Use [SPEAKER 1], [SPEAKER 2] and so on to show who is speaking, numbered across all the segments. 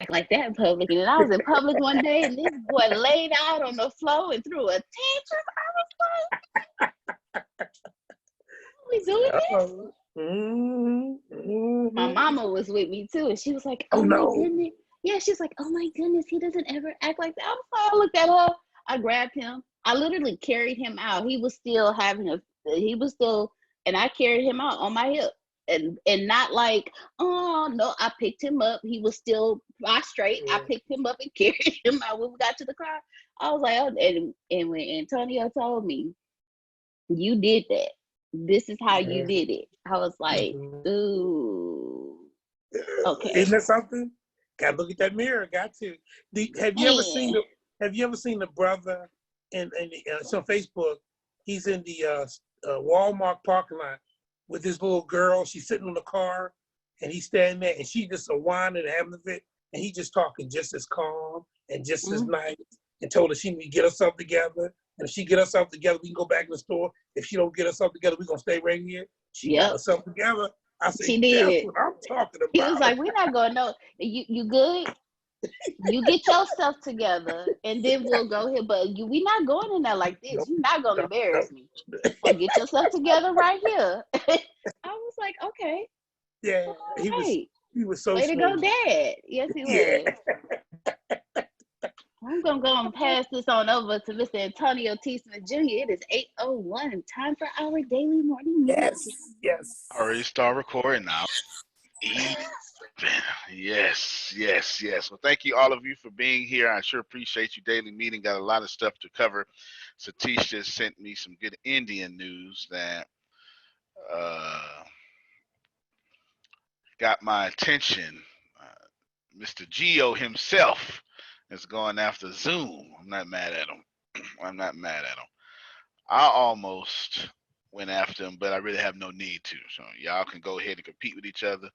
[SPEAKER 1] act like that in public. And then I was in public one day, and this boy laid out on the floor and threw a tantrum. I was like, we doing this? My mama was with me too, and she was like, oh my goodness. Yeah, she's like, oh my goodness, he doesn't ever act like that. I looked at her, I grabbed him. I literally carried him out. He was still and I carried him out on my hip. And not like, oh no, I picked him up. He was still prostrate. I picked him up and carried him out when we got to the car. I was like, oh, and when Antonio told me, you did that. This is how you did it. I was like, ooh, okay.
[SPEAKER 2] Isn't that something? Got to look at that mirror. Got to. Have you ever seen the brother? And it's on Facebook. He's in the Walmart parking lot with this little girl. She's sitting on the car, and he's standing there, and she just a whining and having a fit, and he just talking just as calm and just as nice, and told her she need to get herself together. And if she get herself together, we can go back to the store. If she don't get herself together, we're gonna stay right here. She got herself together. I said,
[SPEAKER 1] she did.
[SPEAKER 2] That's what I'm talking about.
[SPEAKER 1] He was like, we're not gonna know. You good? You get yourself together, and then we'll go here. But we not going in there like this. You're not gonna embarrass me. So get yourself together right here. I was like, okay.
[SPEAKER 2] Yeah, he was so
[SPEAKER 1] way
[SPEAKER 2] sweet.
[SPEAKER 1] to go, Dad. Yes, he was. I'm gonna go and pass this on over to Mr. Antonio T. Smith Jr. It is 8:01. Time for our daily morning news.
[SPEAKER 2] Yes.
[SPEAKER 3] Already start recording now. Yes. Well, thank you all of you for being here. I sure appreciate you. Daily meeting got a lot of stuff to cover. Satish just sent me some good Indian news that got my attention. Mr. Geo himself is going after Zoom. I'm not mad at him. I almost went after him, but I really have no need to. So y'all can go ahead and compete with each other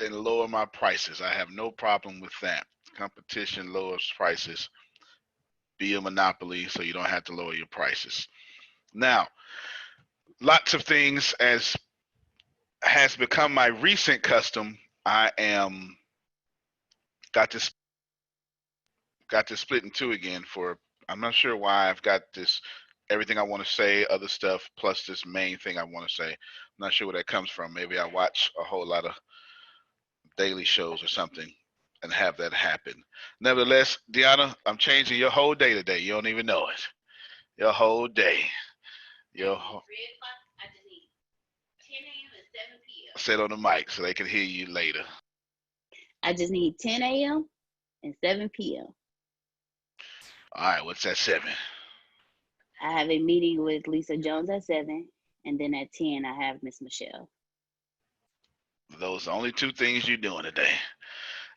[SPEAKER 3] and lower my prices. I have no problem with that. Competition lowers prices. Be a monopoly so you don't have to lower your prices. Now, lots of things, as has become my recent custom. I am got this split in two again for, I'm not sure why. I've got this everything I want to say, other stuff, plus this main thing I want to say. I'm not sure where that comes from. Maybe I watch a whole lot of daily shows or something and have that happen. Nevertheless, Deanna, I'm changing your whole day today. You don't even know it. Your whole day. Your whole...
[SPEAKER 1] I just need 10 a.m. and 7 p.m.
[SPEAKER 3] Say it on the mic so they can hear you later.
[SPEAKER 1] I just need 10 a.m. and 7 p.m.
[SPEAKER 3] All right, what's that 7?
[SPEAKER 1] I have a meeting with Lisa Jones at 7, and then at 10 I have Miss Michelle.
[SPEAKER 3] Those are the only 2 things you're doing today.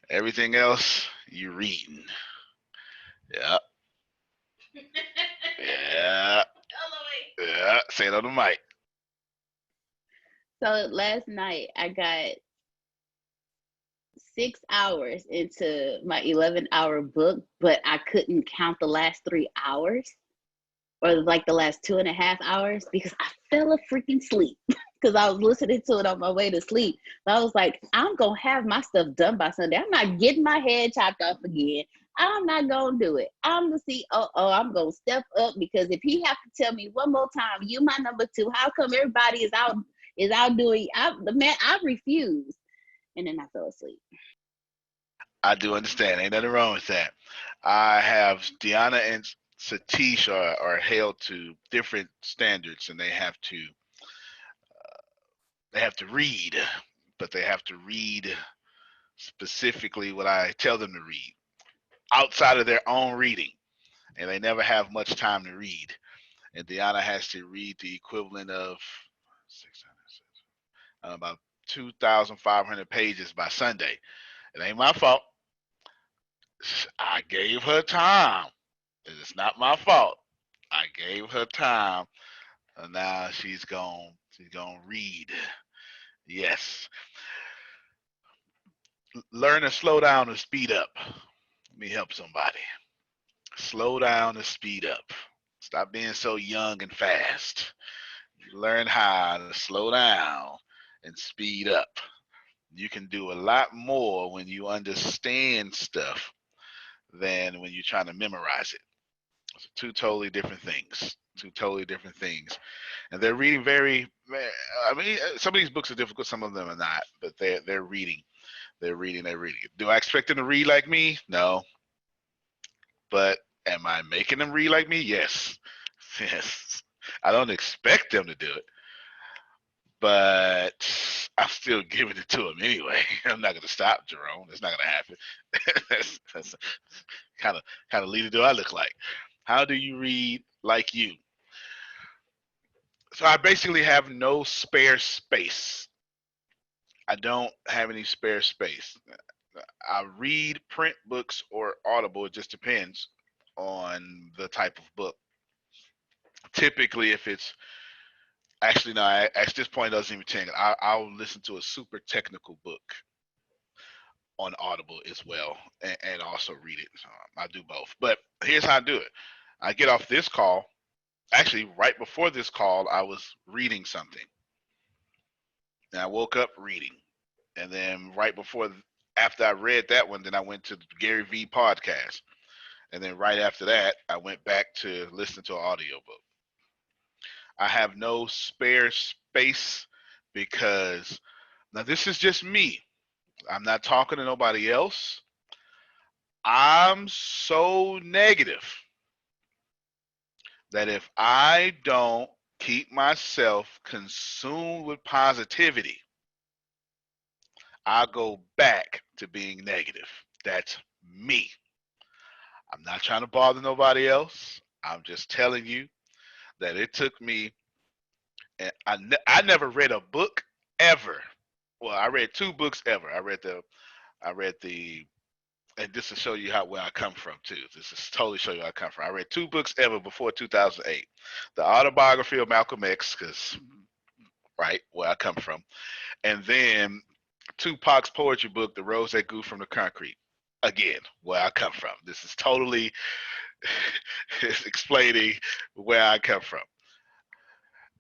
[SPEAKER 3] Everything else, you're reading. Yeah. Yeah. Yeah. Say it on the mic.
[SPEAKER 1] So last night I got 6 hours into my 11-hour book, but I couldn't count the last 3 hours or like the last 2.5 hours because I fell asleep because I was listening to it on my way to sleep. So I was like, I'm going to have my stuff done by Sunday. I'm not getting my head chopped off again. I'm not going to do it. I'm the COO. I'm going to step up because if he have to tell me one more time, you my number 2, how come everybody is out doing, I refuse. And then I fell asleep.
[SPEAKER 3] I do understand. Ain't nothing wrong with that. I have Deanna and Satish are held to different standards, and they have to read, but they have to read specifically what I tell them to read outside of their own reading, and they never have much time to read. And Deanna has to read the equivalent of about 2,500 pages by Sunday. It ain't my fault. I gave her time. It's not my fault. I gave her time, and now she's gonna read. Yes. Learn to slow down and speed up. Let me help somebody. Slow down and speed up. Stop being so young and fast. Learn how to slow down and speed up. You can do a lot more when you understand stuff than when you're trying to memorize it. It's two totally different things. Two totally different things. And they're reading I mean, some of these books are difficult, some of them are not, but they're reading. They're reading, they're reading. Do I expect them to read like me? No. But am I making them read like me? Yes. Yes. I don't expect them to do it, but I'm still giving it to them anyway. I'm not going to stop, Jerome. It's not going to happen. That's kind of leader do I look like? How do you read like you? So I basically have no spare space. I don't have any spare space. I read print books or Audible. It just depends on the type of book. Typically, if it's actually no, at this point it doesn't even change. I'll listen to a super technical book on Audible as well, and also read it. So I do both. But here's how I do it. I get off this call. Actually, right before this call, I was reading something. And I woke up reading. And then after I read that one, then I went to the Gary V podcast. And then right after that, I went back to listen to an audiobook. I have no spare space because now this is just me. I'm not talking to nobody else. I'm so negative that if I don't keep myself consumed with positivity, I go back to being negative. That's me. I'm not trying to bother nobody else. I'm just telling you that it took me, and I never read a book ever. Well, I read 2 books ever. I read the, and this will show you where I come from too. This is totally show you where I come from. I read 2 books ever before 2008. The autobiography of Malcolm X, because right where I come from, and then Tupac's poetry book, The Rose That Grew from the Concrete. Again, where I come from. This is totally explaining where I come from.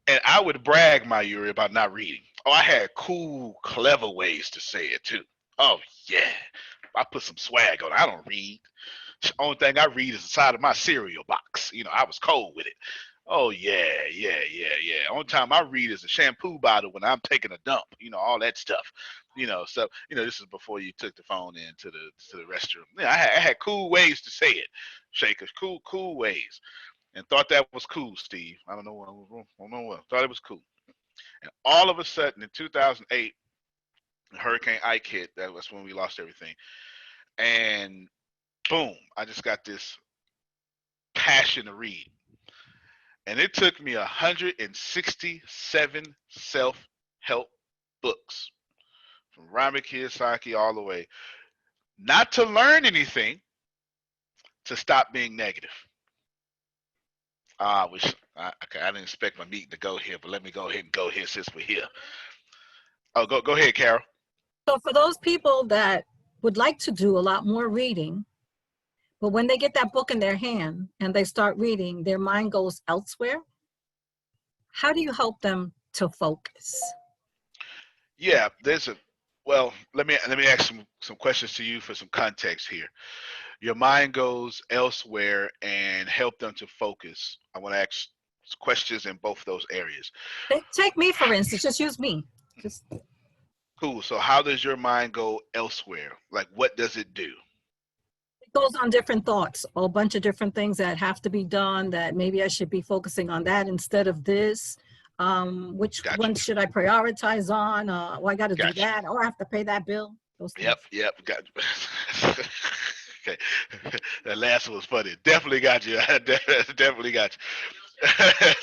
[SPEAKER 3] And I would brag, my Yuri, about not reading. Oh, I had cool, clever ways to say it too. Oh yeah, I put some swag on it. I don't read. The only thing I read is the side of my cereal box. I was cold with it. Oh yeah. Only time I read is a shampoo bottle when I'm taking a dump. All that stuff. So this is before you took the phone into the restroom. I had cool ways to say it, Shakers. Cool ways, and thought that was cool, Steve. I don't know what I was wrong. I don't know what. Thought it was cool, and all of a sudden in 2008, Hurricane Ike hit. That was when we lost everything, and boom! I just got this passion to read. And it took me 167 self-help books from Robert Kiyosaki all the way, not to learn anything, to stop being negative. I didn't expect my meeting to go here, but let me go ahead and go here since we're here. Oh, go ahead, Carol.
[SPEAKER 4] So for those people that would like to do a lot more reading, but when they get that book in their hand and they start reading, their mind goes elsewhere. How do you help them to focus?
[SPEAKER 3] Yeah, well, let me ask some questions to you for some context here. Your mind goes elsewhere and help them to focus. I want to ask questions in both of those areas.
[SPEAKER 4] Take me, for instance, just use me.
[SPEAKER 3] Cool. So how does your mind go elsewhere? Like, what does it do?
[SPEAKER 4] It goes on different thoughts, a bunch of different things that have to be done, that maybe I should be focusing on that instead of this. Which
[SPEAKER 3] Gotcha.
[SPEAKER 4] one should I prioritize on? I got to do that, or I have to pay that bill. Those things.
[SPEAKER 3] Yep. Got okay. That last one was funny. Definitely got you. Definitely got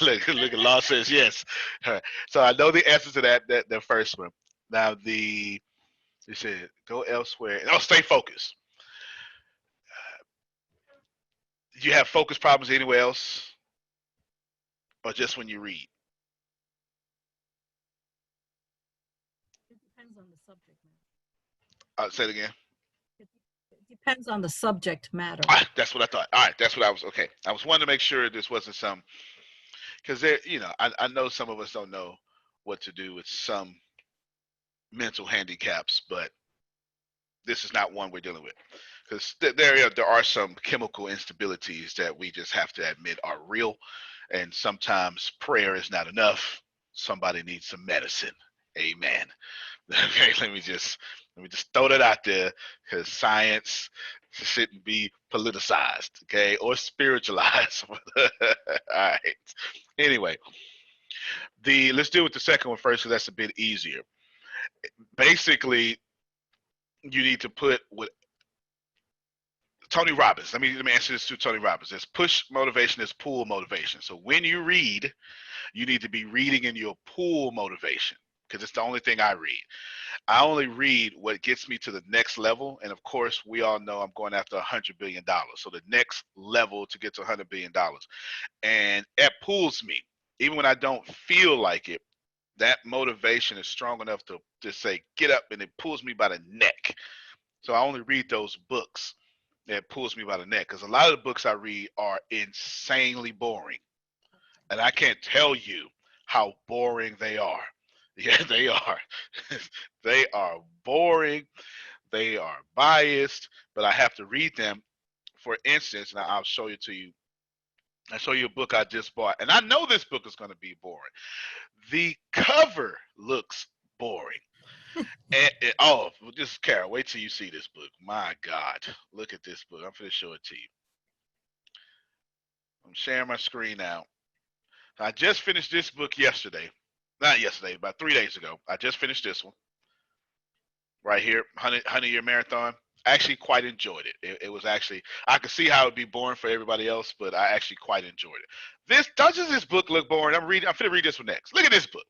[SPEAKER 3] you. look, Law says yes. All right. So I know the answer to that first one. Now you said go elsewhere. Stay focused. Do you have focus problems anywhere else, or just when you read?
[SPEAKER 4] It depends on the subject matter.
[SPEAKER 3] Say it again.
[SPEAKER 4] It depends on the subject matter.
[SPEAKER 3] That's what I thought. All right, that's what I was. Okay, I was wanting to make sure this wasn't some, because I know some of us don't know what to do with some mental handicaps, but this is not one we're dealing with, because there are some chemical instabilities that we just have to admit are real, and sometimes prayer is not enough. Somebody needs some medicine. Amen. Okay, let me just throw that out there, because science shouldn't be politicized, okay, or spiritualized. All right. Anyway, let's deal with the second one first, because that's a bit easier. Basically, you need to put what Tony Robbins. Let me answer this to Tony Robbins. There's push motivation, there's pull motivation. So when you read, you need to be reading in your pull motivation, because it's the only thing I read. I only read what gets me to the next level. And of course, we all know I'm going after $100 billion. So the next level to get to $100 billion. And it pulls me. Even when I don't feel like it, that motivation is strong enough to just say, get up, and it pulls me by the neck. So I only read those books that pulls me by the neck, because a lot of the books I read are insanely boring. And I can't tell you how boring they are. Yeah, they are. They are boring. They are biased, but I have to read them. For instance, and I'll show it to you. I'll show you a book I just bought. And I know this book is going to be boring. The cover looks boring. Oh, just Carol, wait till you see this book. My God, look at this book. I'm going to show it to you. I'm sharing my screen now. I just finished this book yesterday. Not yesterday, about 3 days ago. I just finished this one. Right here, 100-year marathon. I actually quite enjoyed it. It was actually, I could see how it would be boring for everybody else, but I actually quite enjoyed it. Doesn't this book look boring? I'm going to read this one next. Look at this book.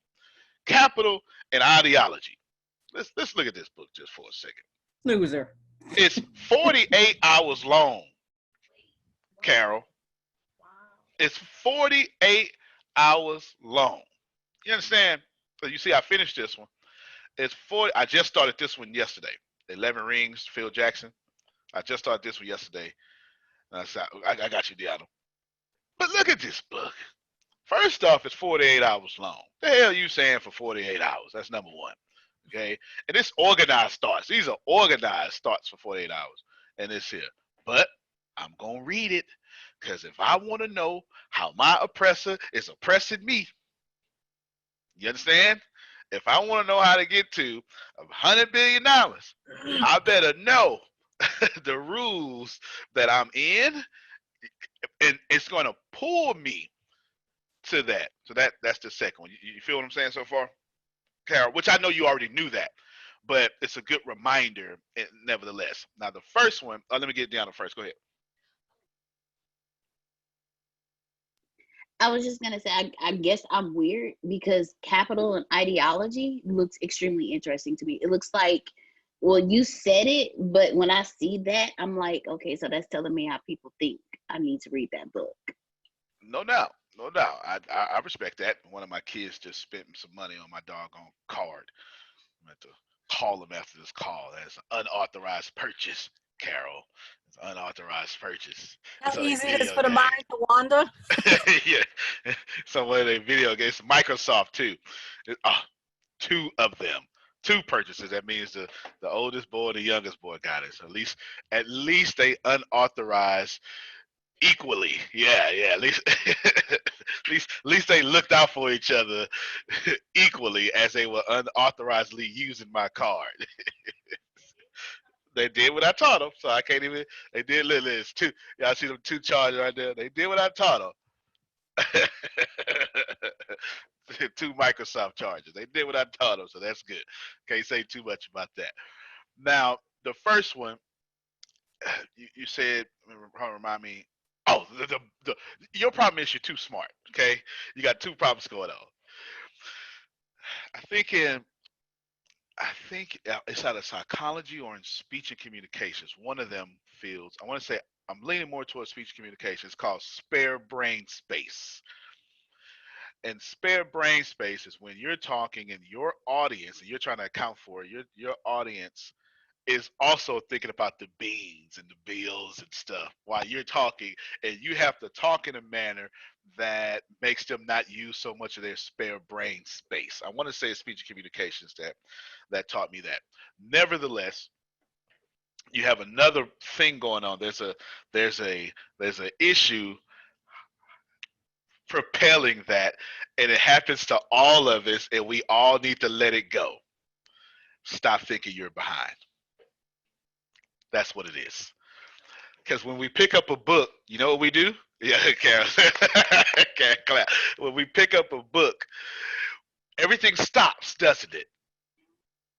[SPEAKER 3] Capital and Ideology. Let's look at this book just for a second.
[SPEAKER 5] Loser.
[SPEAKER 3] It's 48 hours long, Carol. It's 48 hours long. You understand? So you see, I finished this one. It's 40. I just started this one yesterday. 11 Rings, Phil Jackson. I just started this one yesterday. I got you, Deanna. But look at this book. First off, it's 48 hours long. The hell are you saying for 48 hours? That's number one. Okay? And it's organized thoughts. These are organized thoughts for 48 hours. And it's here. But I'm going to read it, because if I want to know how my oppressor is oppressing me, you understand? If I want to know how to get to $100 billion, I better know the rules that I'm in, and it's going to pull me to that. So that's the second one. You feel what I'm saying so far, Carol? Which I know you already knew that, but it's a good reminder nevertheless. Now the first one, let me get down to first. Go ahead.
[SPEAKER 1] I was just gonna say, I guess I'm weird because capital and ideology looks extremely interesting to me. It looks like, well, you said it, but when I see that, I'm like, okay, so that's telling me how people think. I need to read that book.
[SPEAKER 3] No doubt. No doubt. I respect that. One of my kids just spent some money on my doggone card. I'm going to call him after this call. That's an unauthorized purchase, Carol. It's an unauthorized purchase.
[SPEAKER 4] How
[SPEAKER 3] It's on a
[SPEAKER 4] easy it is
[SPEAKER 3] video
[SPEAKER 4] for the
[SPEAKER 3] game.
[SPEAKER 4] mind to wander.
[SPEAKER 3] Yeah. So one of the video games, Microsoft too. Two of them. Two purchases. That means the oldest boy and the youngest boy got it. So at least they unauthorized equally. Yeah. At least at least they looked out for each other equally as they were unauthorizedly using my card. They did what I taught them, so I can't even. They did. It's two. Y'all see them two charges right there? They did what I taught them. Two Microsoft charges. They did what I taught them, so that's good. Can't say too much about that. Now, the first one, you said, remind me. Oh, your problem is you're too smart. Okay, you got two problems going on. I think it's either psychology or in speech and communications. One of them fields. I want to say I'm leaning more towards speech and communications. It's called spare brain space. And spare brain space is when you're talking and your audience, and you're trying to account for your audience is also thinking about the beans and the bills and stuff while you're talking, and you have to talk in a manner that makes them not use so much of their spare brain space. I want to say it's speech and communications that taught me that. Nevertheless, you have another thing going on. There's a issue propelling that, and it happens to all of us, and we all need to let it go. Stop thinking you're behind. That's what it is. Because when we pick up a book, you know what we do? Yeah, okay. Okay, clap. When we pick up a book, everything stops, doesn't it?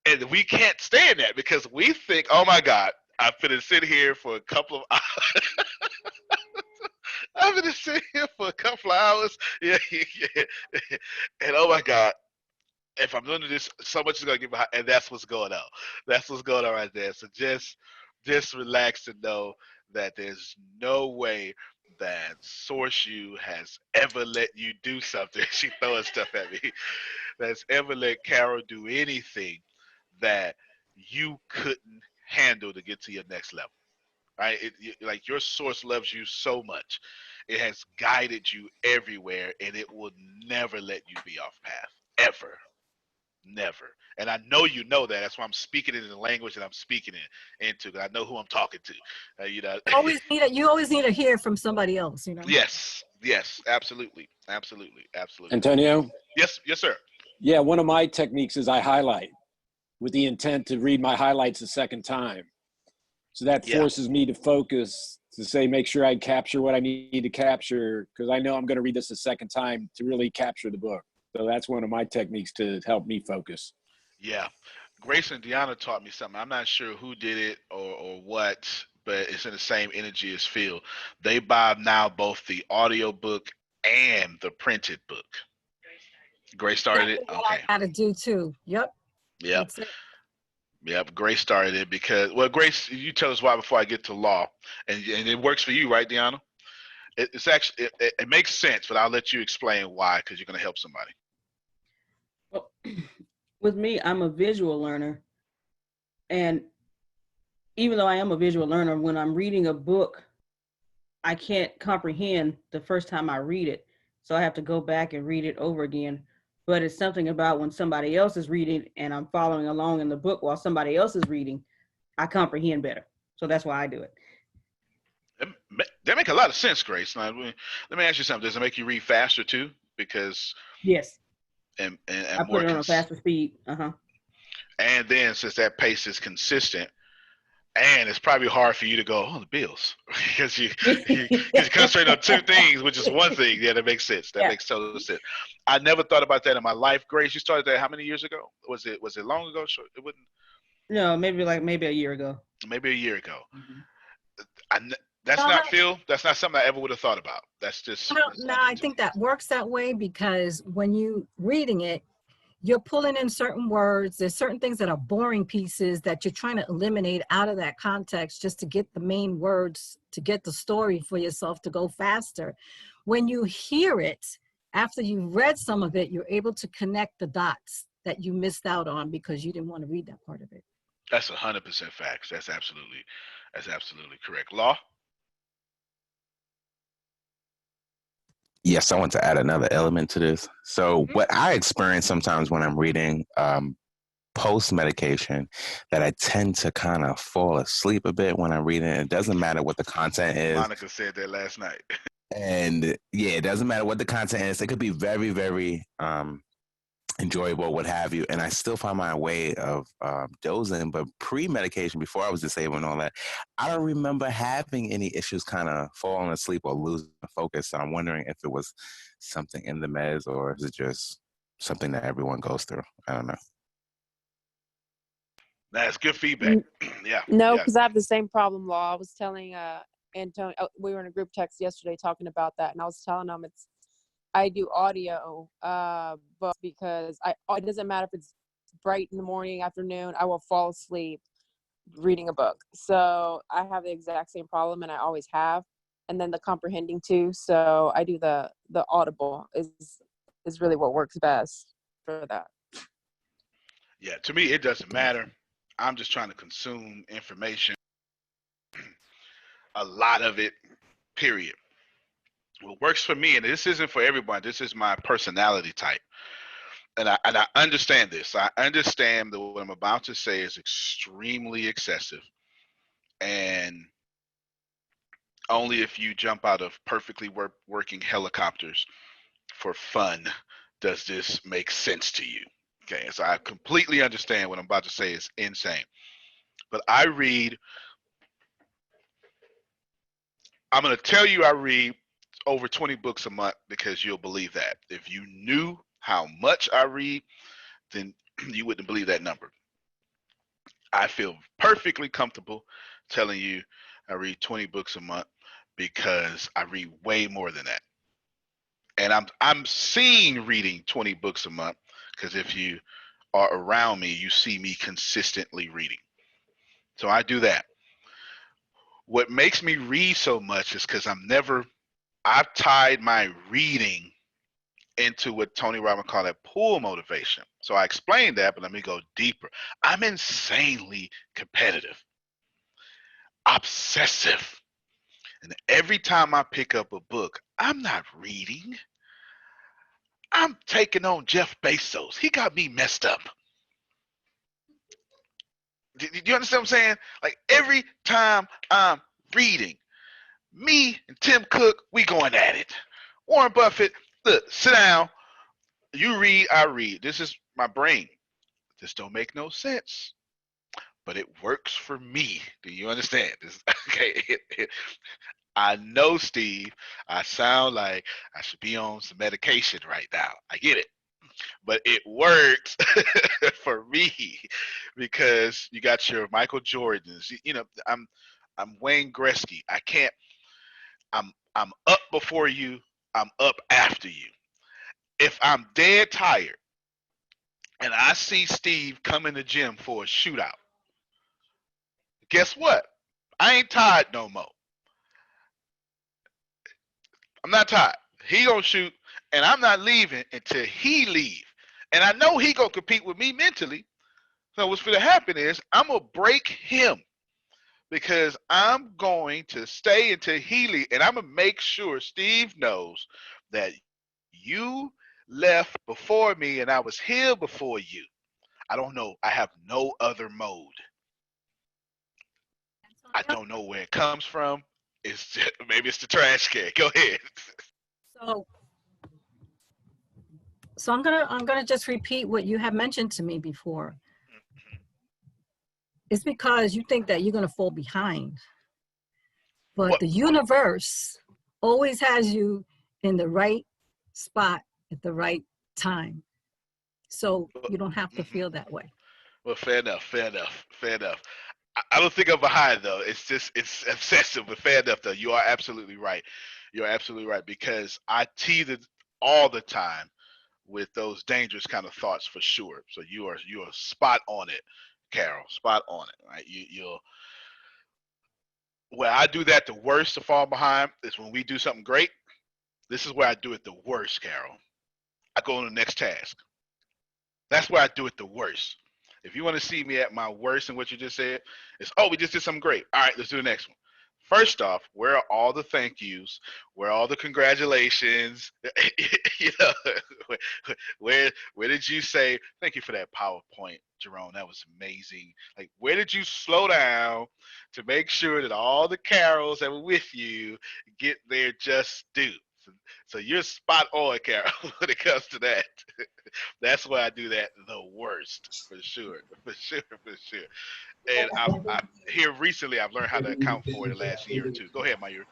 [SPEAKER 3] And we can't stand that because we think, oh my God, I'm gonna sit here for a couple of hours. I'm gonna sit here for a couple of hours. Yeah, yeah. And oh my God, if I'm doing this, so much is gonna get behind, and that's what's going on. That's what's going on right there. So just relax and know that there's no way that Source U has ever let you do something. She throwing stuff at me. That's ever let Carol do anything that you couldn't handle to get to your next level. Right? Like your source loves you so much. It has guided you everywhere, and it will never let you be off path. Ever. Never. And I know you know that. That's why I'm speaking it in the language that I'm speaking it into. Because I know who I'm talking to. You know.
[SPEAKER 4] You always need to hear from somebody else, you know.
[SPEAKER 3] Yes. Yes. Absolutely. Absolutely. Absolutely.
[SPEAKER 5] Antonio?
[SPEAKER 3] Yes. Yes, sir.
[SPEAKER 5] Yeah, one of my techniques is I highlight with the intent to read my highlights a second time. So that forces me to focus, to say, make sure I capture what I need to capture, because I know I'm going to read this a second time to really capture the book. So that's one of my techniques to help me focus.
[SPEAKER 3] Yeah. Grace and Deanna taught me something. I'm not sure who did it or what, but it's in the same energy as Phil. They buy now both the audio book and the printed book. Grace started it?
[SPEAKER 4] That's what I got to do too. Yep.
[SPEAKER 3] Yep.
[SPEAKER 4] That's it.
[SPEAKER 3] Yep. Grace started it because, well, Grace, you tell us why before I get to law. And it works for you, right, Deanna? It's actually, it makes sense, but I'll let you explain why, because you're going to help somebody.
[SPEAKER 6] Well, with me, I'm a visual learner. And even though I am a visual learner, when I'm reading a book, I can't comprehend the first time I read it. So I have to go back and read it over again. But it's something about when somebody else is reading and I'm following along in the book while somebody else is reading, I comprehend better. So that's why I do it.
[SPEAKER 3] That make a lot of sense, Grace. Now, let me ask you something. Does it make you read faster too? Because
[SPEAKER 6] yes,
[SPEAKER 3] and
[SPEAKER 6] I put it on a faster speed.
[SPEAKER 3] And then since that pace is consistent, and it's probably hard for you to go, oh, the bills, because you concentrate on two things, which is one thing. Yeah, that makes sense. That makes total sense. I never thought about that in my life. Grace, you started that how many years ago? Was it long ago? Sure, it wouldn't.
[SPEAKER 6] No, maybe a year ago.
[SPEAKER 3] Maybe a year ago.
[SPEAKER 6] Mm-hmm.
[SPEAKER 3] That's not Phil. That's not something I ever would have thought about. That's just.
[SPEAKER 4] No, I think that works that way because when you reading it, you're pulling in certain words. There's certain things that are boring pieces that you're trying to eliminate out of that context just to get the main words, to get the story for yourself to go faster. When you hear it, after you've read some of it, you're able to connect the dots that you missed out on because you didn't want to read that part of it.
[SPEAKER 3] That's 100% facts. That's absolutely correct. Law?
[SPEAKER 7] Yes, I want to add another element to this. So what I experience sometimes when I'm reading post-medication, that I tend to kind of fall asleep a bit when I'm reading. It doesn't matter what the content is.
[SPEAKER 3] Monica said that last night.
[SPEAKER 7] And yeah, it doesn't matter what the content is. It could be very, very enjoyable, what have you. And I still find my way of dozing. But pre-medication, before I was disabled and all that, I don't remember having any issues kind of falling asleep or losing focus. So I'm wondering if it was something in the meds or is it just something that everyone goes through? I don't know.
[SPEAKER 3] That's good feedback. Yeah.
[SPEAKER 8] No, because I have the same problem, Law. I was telling Antonio, we were in a group text yesterday talking about that, and I was telling him I do audio, but because it doesn't matter if it's bright in the morning, afternoon, I will fall asleep reading a book. So I have the exact same problem, and I always have. And then the comprehending too. So I do the audible is really what works best for that.
[SPEAKER 3] Yeah, to me, it doesn't matter. I'm just trying to consume information, a lot of it, period. What works for me, and this isn't for everyone, this is my personality type. And I understand this. I understand that what I'm about to say is extremely excessive. And only if you jump out of perfectly working helicopters for fun does this make sense to you. Okay, so I completely understand what I'm about to say is insane. But I'm going to tell you I read over 20 books a month because you'll believe that. If you knew how much I read, then you wouldn't believe that number. I feel perfectly comfortable telling you I read 20 books a month because I read way more than that. And I'm seeing reading 20 books a month because if you are around me, you see me consistently reading. So I do that. What makes me read so much is because I've tied my reading into what Tony Robbins called that pull motivation. So I explained that, but let me go deeper. I'm insanely competitive, obsessive. And every time I pick up a book, I'm not reading. I'm taking on Jeff Bezos. He got me messed up. Do you understand what I'm saying? Like every time I'm reading, me and Tim Cook, we going at it. Warren Buffett, look, sit down. You read, I read. This is my brain. This don't make no sense, but it works for me. Do you understand? This, okay. I know, Steve, I sound like I should be on some medication right now. I get it. But it works for me because you got your Michael Jordans. You know, I'm Wayne Gretzky. I can't. I'm up before you. I'm up after you. If I'm dead tired and I see Steve come in the gym for a shootout, guess what? I ain't tired no more. I'm not tired. He gonna shoot, and I'm not leaving until he leave. And I know he gonna compete with me mentally. So what's gonna happen is I'm gonna break him because I'm going to stay until he leave, and I'm gonna make sure Steve knows that you left before me and I was here before you. I don't know. I have no other mode. I don't know where it comes from. It's just, maybe it's the trash can. Go ahead.
[SPEAKER 4] So, so I'm gonna just repeat what you have mentioned to me before. It's because you think that you're gonna fall behind, but
[SPEAKER 3] What?
[SPEAKER 4] the universe always has you in the right spot at the right time, so you don't have to feel that way.
[SPEAKER 3] Well, fair enough. Fair enough. Fair enough. I don't think I'm behind though. It's just it's obsessive, but fair enough though. You are absolutely right. You're absolutely right because I tease it all the time with those dangerous kind of thoughts for sure. So you are spot on it, Carol. Spot on it. Right? You'll where I do that the worst to fall behind is when we do something great. This is where I do it the worst, Carol. I go on the next task. That's where I do it the worst. If you want to see me at my worst in what you just said, it's we just did something great. All right, let's do the next one. First off, where are all the thank yous? Where are all the congratulations? you know, where did you say thank you for that PowerPoint, Jerome? That was amazing. Like, where did you slow down to make sure that all the carols that were with you get their just due? So you're spot on, Carol, when it comes to that. That's why I do that the worst, for sure, for sure, for sure. And I'm here recently. I've learned how to account for it the last year or two. Go ahead, Mayur.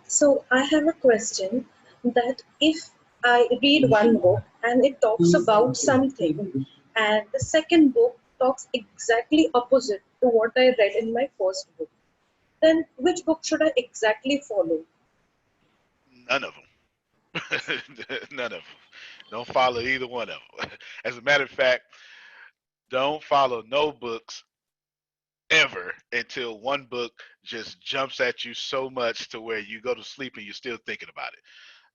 [SPEAKER 9] So I have a question that if I read one book and it talks about something and the second book talks exactly opposite to what I read in my first book, then which book should I exactly follow?
[SPEAKER 3] None of them. None of them. Don't follow either one of them. As a matter of fact, don't follow no books ever until one book just jumps at you so much to where you go to sleep and you're still thinking about it.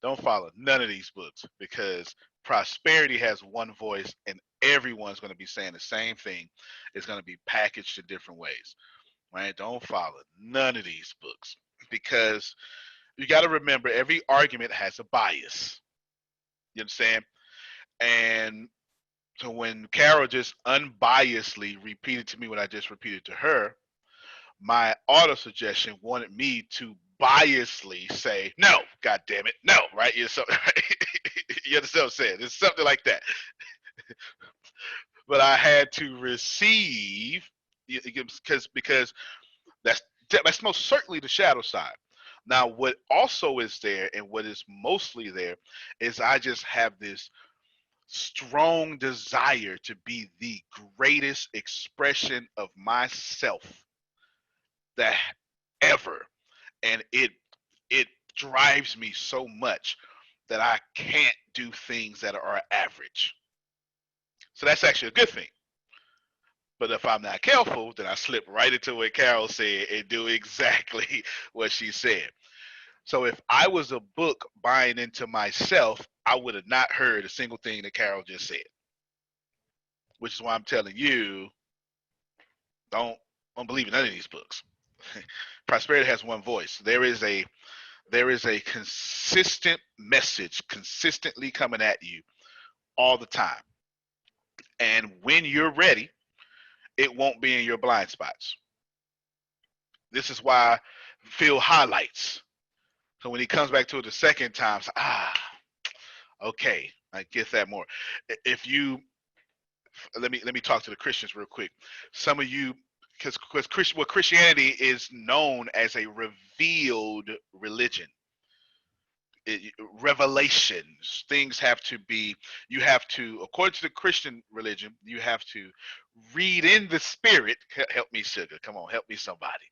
[SPEAKER 3] Don't follow none of these books because Prosperity has one voice, and everyone's going to be saying the same thing. It's going to be packaged in different ways, right? Don't follow none of these books, because you got to remember every argument has a bias. You understand? And so when Carol just unbiasedly repeated to me what I just repeated to her, my auto suggestion wanted me to biasly say, no, God damn it, no, right? You understand what I'm saying? It's something like that. But I had to receive, because that's most certainly the shadow side. Now, what also is there, and what is mostly there, is I just have this strong desire to be the greatest expression of myself that ever, and it drives me so much that I can't do things that are average. So that's actually a good thing. But if I'm not careful, then I slip right into what Carol said and do exactly what she said. So if I was a book buying into myself, I would have not heard a single thing that Carol just said. Which is why I'm telling you, don't believe in none of these books. Prosperity has one voice. There is a consistent message consistently coming at you all the time. And when you're ready, it won't be in your blind spots. This is why Phil highlights. So when he comes back to it the second time, it's, okay, I get that more. If you let me talk to the Christians real quick. Some of you, because what Christianity is known as a revealed religion. Revelations, things have to be, you have to, according to the Christian religion, you have to read in the spirit. Help me, sugar, come on, help me somebody.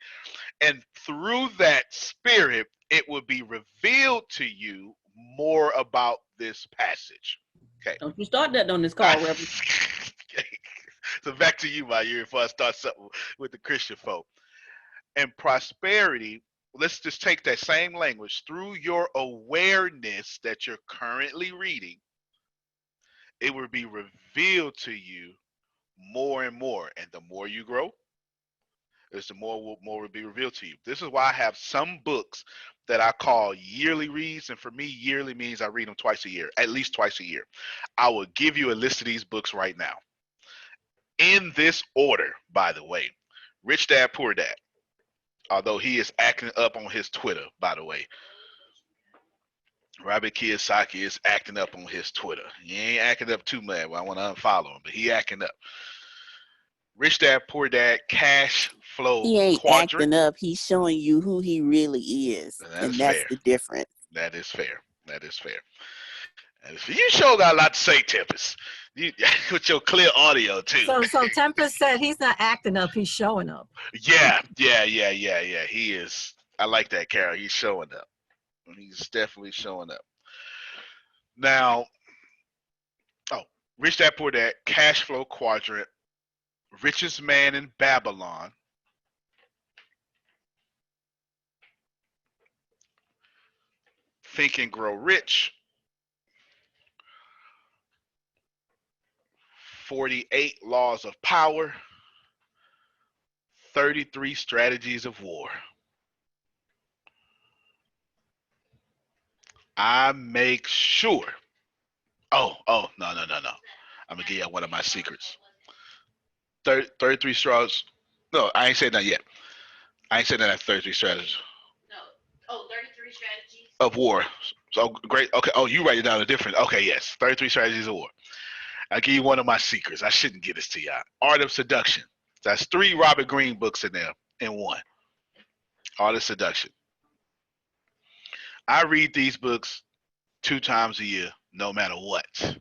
[SPEAKER 3] And through that spirit, it will be revealed to you more about this passage. Okay,
[SPEAKER 6] Don't you start that on this call, Reverend.
[SPEAKER 3] So back to you, my year, before I start something with the Christian folk. And prosperity, let's just take that same language. Through your awareness that you're currently reading, it will be revealed to you more and more. And the more you grow, the more will be revealed to you. This is why I have some books that I call yearly reads. And for me, yearly means I read them twice a year, at least twice a year. I will give you a list of these books right now. In this order, by the way: Rich Dad, Poor Dad. Although he is acting up on his Twitter, by the way. Robert Kiyosaki is acting up on his Twitter. He ain't acting up too much. Well, I want to unfollow him, but he acting up. Rich Dad, Poor Dad, Cash Flow
[SPEAKER 10] He ain't
[SPEAKER 3] Quadrant.
[SPEAKER 10] acting up. He's showing you who he really is. And that's
[SPEAKER 3] fair.
[SPEAKER 10] the difference.
[SPEAKER 3] That is fair. That is fair. You sure got a lot to say, Tempest. You, with your clear audio, too.
[SPEAKER 4] So Tempest said he's not acting up, he's showing up.
[SPEAKER 3] Yeah. He is. I like that, Carol. He's showing up. He's definitely showing up. Now, Rich Dad Poor Dad, Cash Flow Quadrant, Richest Man in Babylon, Think and Grow Rich, 48 Laws of Power, 33 Strategies of War. I make sure. No. I'm going to give you one of my secrets. 33 straws. No, I ain't said that yet. I ain't said that at 33 strategies. No. 33 strategies of war. So great. Okay. Oh, you write it down a different. Okay, yes. 33 strategies of war. I'll give you one of my secrets. I shouldn't give this to y'all. Art of Seduction. That's 3 Robert Greene books in there in one. Art of Seduction. I read these books 2 times a year, no matter what.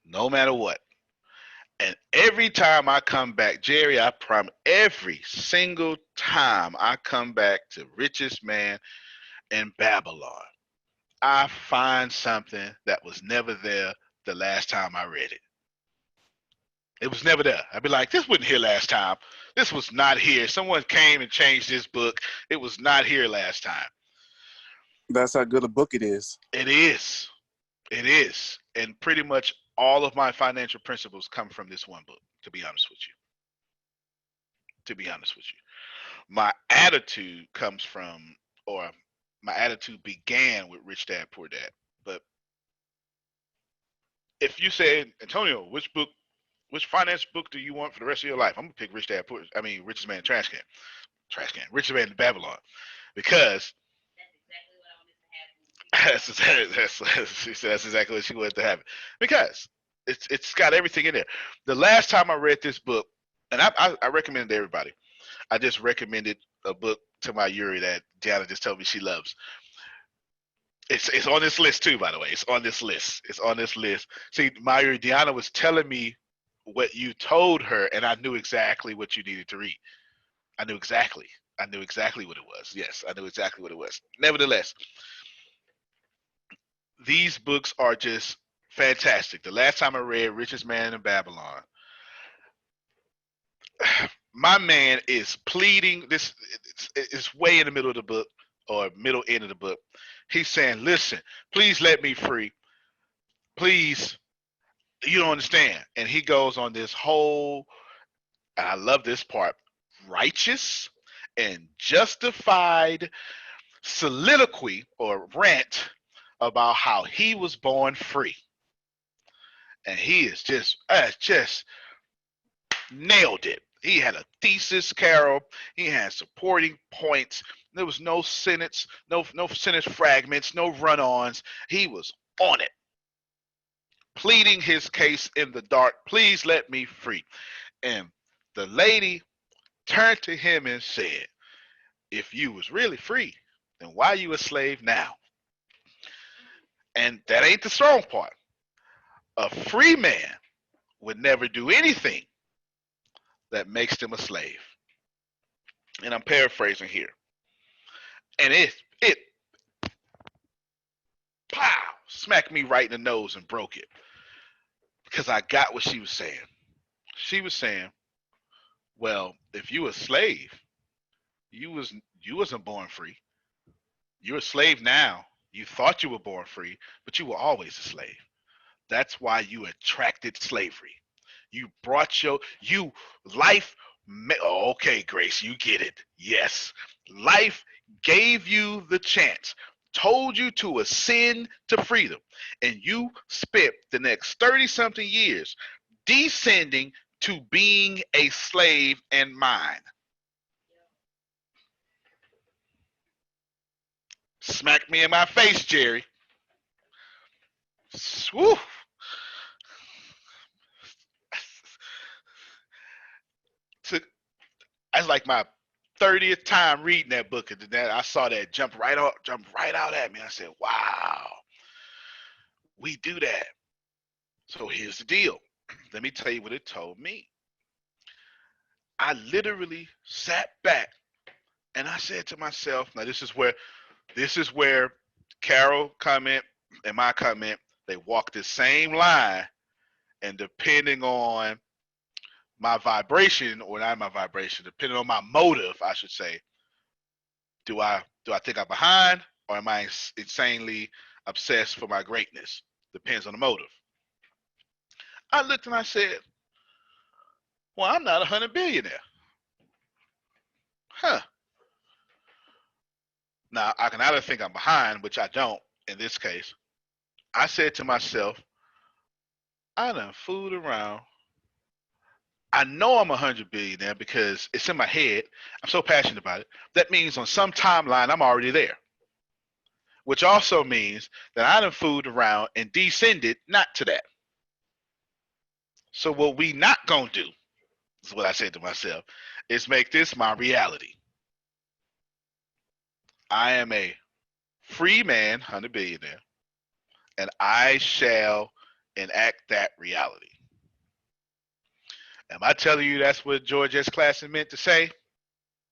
[SPEAKER 3] No matter what. And every time I come back, Jerry, I promise, every single time I come back to Richest Man in Babylon, I find something that was never there the last time I read it. It was never there. I'd be like, this wasn't here last time. This was not here. Someone came and changed this book. It was not here last time.
[SPEAKER 11] That's how good a book it is.
[SPEAKER 3] It is. It is. And pretty much all of my financial principles come from this one book, to be honest with you. To be honest with you. My attitude comes from, or my attitude began with Rich Dad Poor Dad. But if you said, Antonio, which finance book do you want for the rest of your life? I'm gonna pick Richest Man Trash Can, Richest Man in Babylon, because she said that's exactly what she wanted to have. Because it's got everything in there. The last time I read this book, and I recommend it to everybody. I just recommended a book to my Yuri that Diana just told me she loves. It's on this list too, by the way. It's on this list. It's on this list. See, my Yuri, Diana was telling me what you told her, and I knew exactly what you needed to read. I knew exactly. I knew exactly what it was. Yes, I knew exactly what it was. Nevertheless, these books are just fantastic. The last time I read Richest Man in Babylon, my man is pleading. This is way in the middle of the book, or middle end of the book. He's saying, listen, please let me free. Please, you don't understand. And he goes on this whole, and I love this part, righteous and justified soliloquy or rant about how he was born free. And he is just nailed it. He had a thesis, Carol. He had supporting points. There was no sentence, no sentence fragments, no run-ons. He was on it, pleading his case in the dark. Please let me free. And the lady turned to him and said, if you was really free, then why you a slave now? And that ain't the strong part. A free man would never do anything that makes them a slave. And I'm paraphrasing here. And it pow, smacked me right in the nose and broke it. Because I got what she was saying. She was saying, well, if you a slave, you wasn't born free. You're a slave now. You thought you were born free, but you were always a slave. That's why you attracted slavery. You brought you life. Okay, Grace, you get it. Yes. Life gave you the chance, told you to ascend to freedom, and you spent the next 30-something years descending to being a slave and mine. Smack me in my face, Jerry. Woo. That's like my 30th time reading that book, and then I saw that jump right out at me. I said, wow, we do that. So here's the deal. Let me tell you what it told me. I literally sat back and I said to myself, now this is where Carol comment and my comment, they walk the same line, and depending on my vibration, or not my vibration, depending on my motive, I should say, do I think I'm behind, or am I insanely obsessed for my greatness? Depends on the motive. I looked and I said, well, I'm not 100 billionaire. Huh. Now, I can either think I'm behind, which I don't in this case. I said to myself, I done fooled around. I know I'm 100 billionaire because it's in my head. I'm so passionate about it. That means on some timeline, I'm already there. Which also means that I done fooled around and descended not to that. So what we not gonna do, is what I said to myself, is make this my reality. I am a free man, 100 billionaire, and I shall enact that reality. Am I telling you that's what George S. Clason meant to say?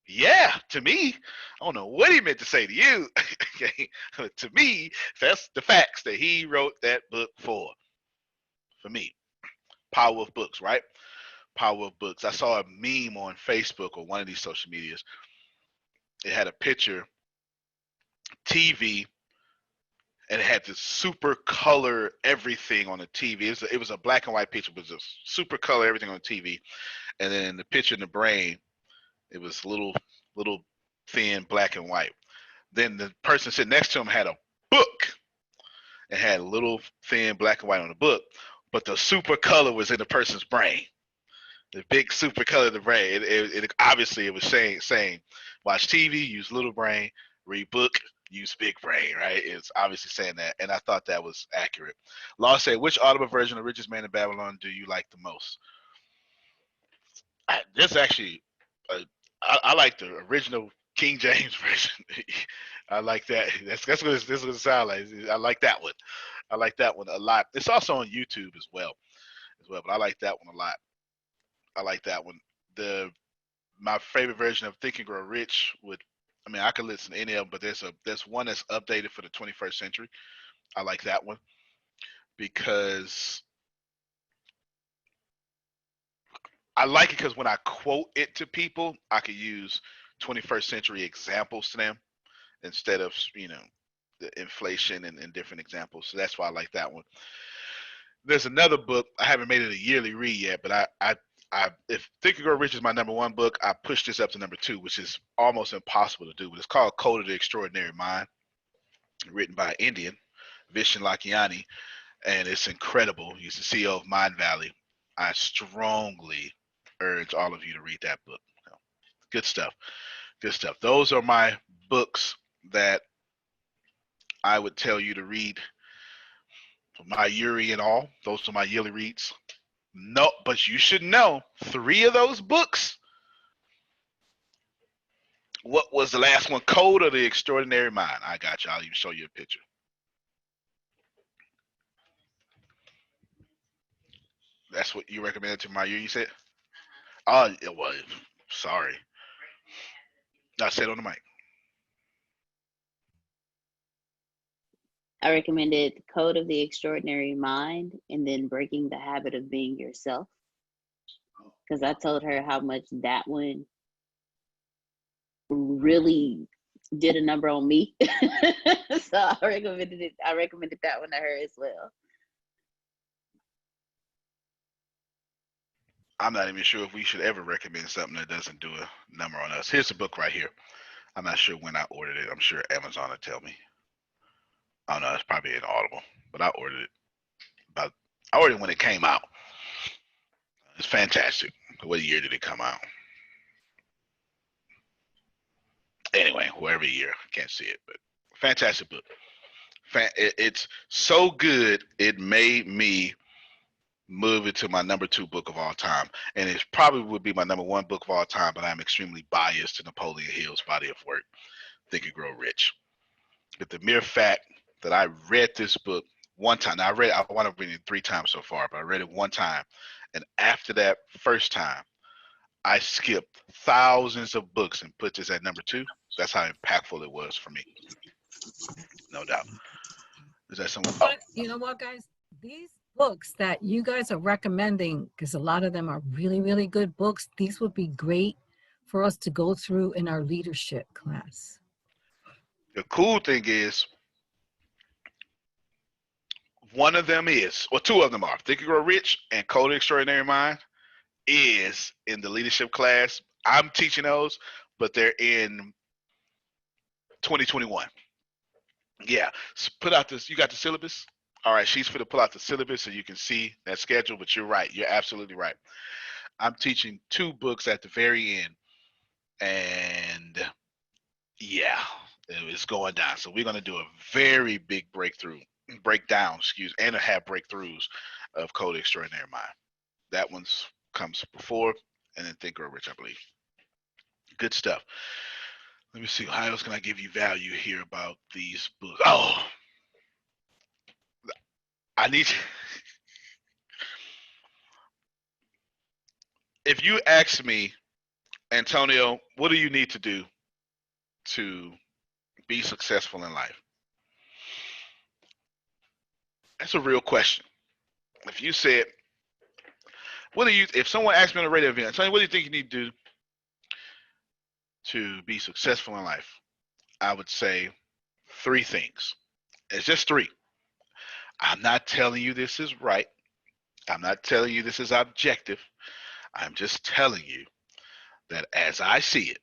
[SPEAKER 3] Yeah, to me. I don't know what he meant to say to you. To me, that's the facts that he wrote that book for me. Power of books, right? Power of books. I saw a meme on Facebook or one of these social medias. It had a picture, TV, and it had this super color everything on the TV. It was a black and white picture, but it was a super color everything on the TV. And then the picture in the brain, it was little thin black and white. Then the person sitting next to him had a book and had a little thin black and white on the book, but the super color was in the person's brain. The big super color in the brain. It obviously it was saying watch TV, use little brain, read book, use big brain, right? It's obviously saying that, and I thought that was accurate. Law said, which audible version of Richest Man in Babylon do you like the most? This actually, I like the original King James version. I like that. That's what this is gonna sound like. I like that one. I like that one a lot. It's also on YouTube as well. But I like that one a lot. I like that one. My favorite version of Think and Grow Rich I could listen to any of them, but there's one that's updated for the 21st century. I like that one because I like it because when I quote it to people, I could use 21st century examples to them instead of the inflation and different examples. So that's why I like that one. There's another book I haven't made it a yearly read yet, but if Think and Grow Rich is my number one book, I pushed this up to number two, which is almost impossible to do. But it's called Code of the Extraordinary Mind, written by Indian Vishen Lakhiani, and it's incredible. He's the CEO of Mind Valley. I strongly urge all of you to read that book. Good stuff. Good stuff. Those are my books that I would tell you to read. My Yuri and all. Those are my yearly reads. No, but you should know 3 of those books. What was the last one? Code of the Extraordinary Mind. I got you. I'll even show you a picture. That's what you recommended to my year, you said? Oh, well, sorry. I said on the mic.
[SPEAKER 1] I recommended Code of the Extraordinary Mind and then Breaking the Habit of Being Yourself. Because I told her how much that one really did a number on me. So I recommended that one to her as well.
[SPEAKER 3] I'm not even sure if we should ever recommend something that doesn't do a number on us. Here's the book right here. I'm not sure when I ordered it. I'm sure Amazon will tell me. I don't know. It's probably in Audible, but I ordered it. I ordered it when it came out. It's fantastic. What year did it come out? Anyway, whatever year. I can't see it, but fantastic book. It's so good, it made me move it to my number 2 book of all time. And it probably would be my number 1 book of all time, but I'm extremely biased to Napoleon Hill's body of work, Think and Grow Rich. But the mere fact that I read this book one time, now I want to read it 3 times so far, but I read it one time. And after that first time, I skipped thousands of books and put this at number 2. That's how impactful it was for me. No doubt. Is that someone?
[SPEAKER 4] But you know what, guys? These books that you guys are recommending, because a lot of them are really, really good books, these would be great for us to go through in our leadership class.
[SPEAKER 3] The cool thing is, one of them is, or 2 of them are, Think and Grow Rich and Code of the Extraordinary Mind is in the leadership class. I'm teaching those, but they're in 2021. Yeah, so put out this. You got the syllabus? All right, she's going to pull out the syllabus so you can see that schedule, but you're right. You're absolutely right. I'm teaching 2 books at the very end, and yeah, it's going down. So we're going to do a very big breakdown, and have breakthroughs of Code of Extraordinary Mind. That one comes before, and then Think Grow Rich, I believe. Good stuff. Let me see. How else can I give you value here about these books? Oh, I need you. If you ask me, Antonio, what do you need to do to be successful in life? That's a real question. If you said, if someone asked me on a radio event, Antonio, what do you think you need to do to be successful in life? I would say 3 things. It's just 3. I'm not telling you this is right. I'm not telling you this is objective. I'm just telling you that as I see it,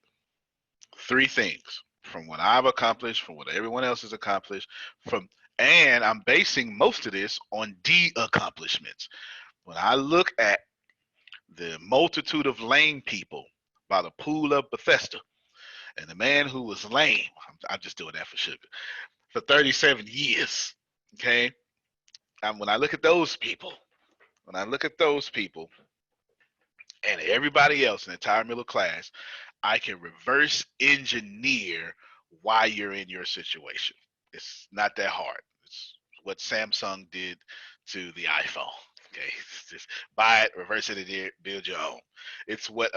[SPEAKER 3] 3 things from what I've accomplished, from what everyone else has accomplished, and I'm basing most of this on accomplishments. When I look at the multitude of lame people by the pool of Bethesda, and the man who was lame, I'm just doing that for sugar, for 37 years, okay? And when I look at those people, and everybody else in the entire middle class, I can reverse engineer why you're in your situation. It's not that hard. It's what Samsung did to the iPhone. Okay, just buy it, reverse engineer, build your own. It's what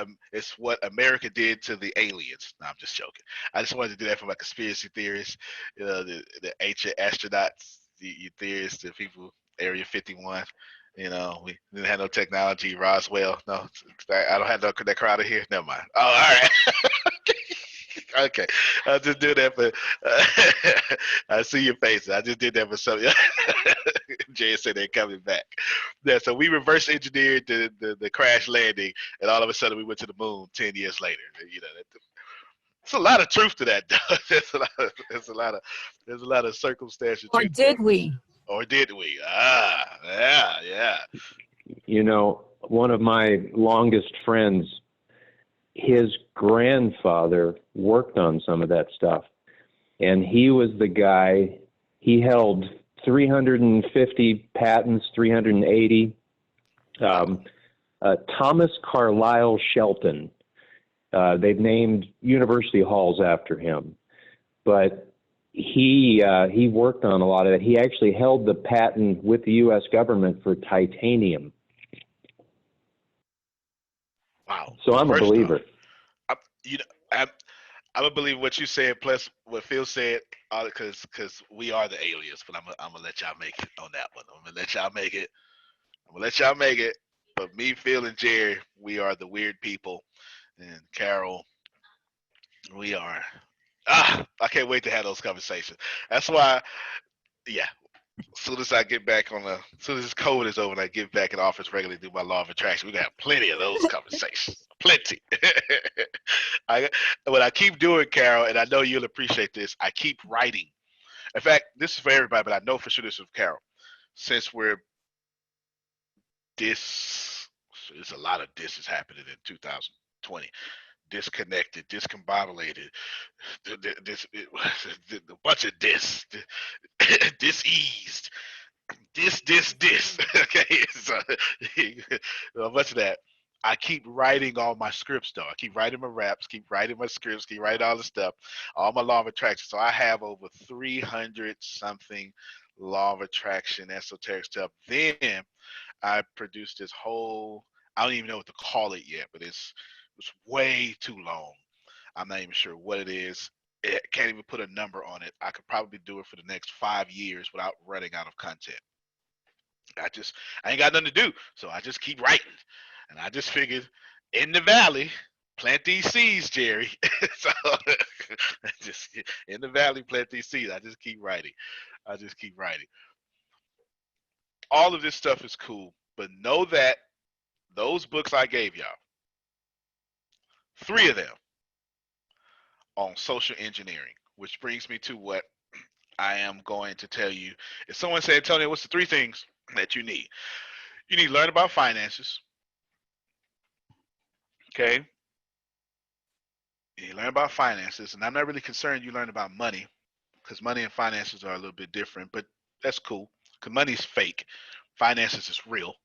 [SPEAKER 3] America did to the aliens. No, I'm just joking. I just wanted to do that for my conspiracy theorists, the ancient astronauts, the theorists, the people, Area 51. We didn't have no technology. Roswell, no, I don't have that crowd here. Never mind. Oh, all right. Okay, I'll just do that for. I see your face. I just did that for some. Jay said they're coming back. Yeah, so we reverse engineered the crash landing, and all of a sudden we went to the moon 10 years later. It's a lot of truth to that. There's a lot of circumstantial
[SPEAKER 4] Or
[SPEAKER 3] truth.
[SPEAKER 4] did we?
[SPEAKER 3] Or did we? Yeah.
[SPEAKER 5] One of my longest friends, his grandfather worked on some of that stuff. And he was the guy, he held 350 patents, 380. Thomas Carlyle Shelton. They've named university halls after him. But he worked on a lot of it. He actually held the patent with the U.S. government for titanium.
[SPEAKER 3] Wow.
[SPEAKER 5] So I'm a believer.
[SPEAKER 3] I'm gonna believe what you said plus what Phil said, because we are the aliens. But I'm gonna let y'all make it on that one. I'm gonna let y'all make it. But me, Phil, and Jerry, we are the weird people, and Carol, we are. I can't wait to have those conversations. That's why, yeah. As soon as I get back as soon as this COVID is over and I get back in the office regularly to do my law of attraction, we're gonna have plenty of those conversations. Plenty. What I keep doing, Carol, and I know you'll appreciate this, I keep writing. In fact, this is for everybody, but I know for sure this is for Carol. Since there's a lot of this is happening in 2020. Disconnected, discombobulated, a bunch of diseased, this. Okay, so a bunch of that. I keep writing all my scripts though. I keep writing my raps, keep writing my scripts, keep writing all the stuff, all my law of attraction. So I have over 300 something law of attraction esoteric stuff. Then I produced this whole, I don't even know what to call it yet, but it's way too long. I'm not even sure what it is. I can't even put a number on it. I could probably do it for the next 5 years without running out of content. I ain't got nothing to do, so I just keep writing. And I just figured, in the valley, plant these seeds, Jerry. So just in the valley, plant these seeds. I just keep writing. All of this stuff is cool, but know that those books I gave y'all, 3 of them on social engineering, which brings me to what I am going to tell you. If someone said, Antonio, what's the 3 things that you need? You need to learn about finances. Okay? You learn about finances, and I'm not really concerned you learn about money, because money and finances are a little bit different, but that's cool, because money is fake. Finances is real.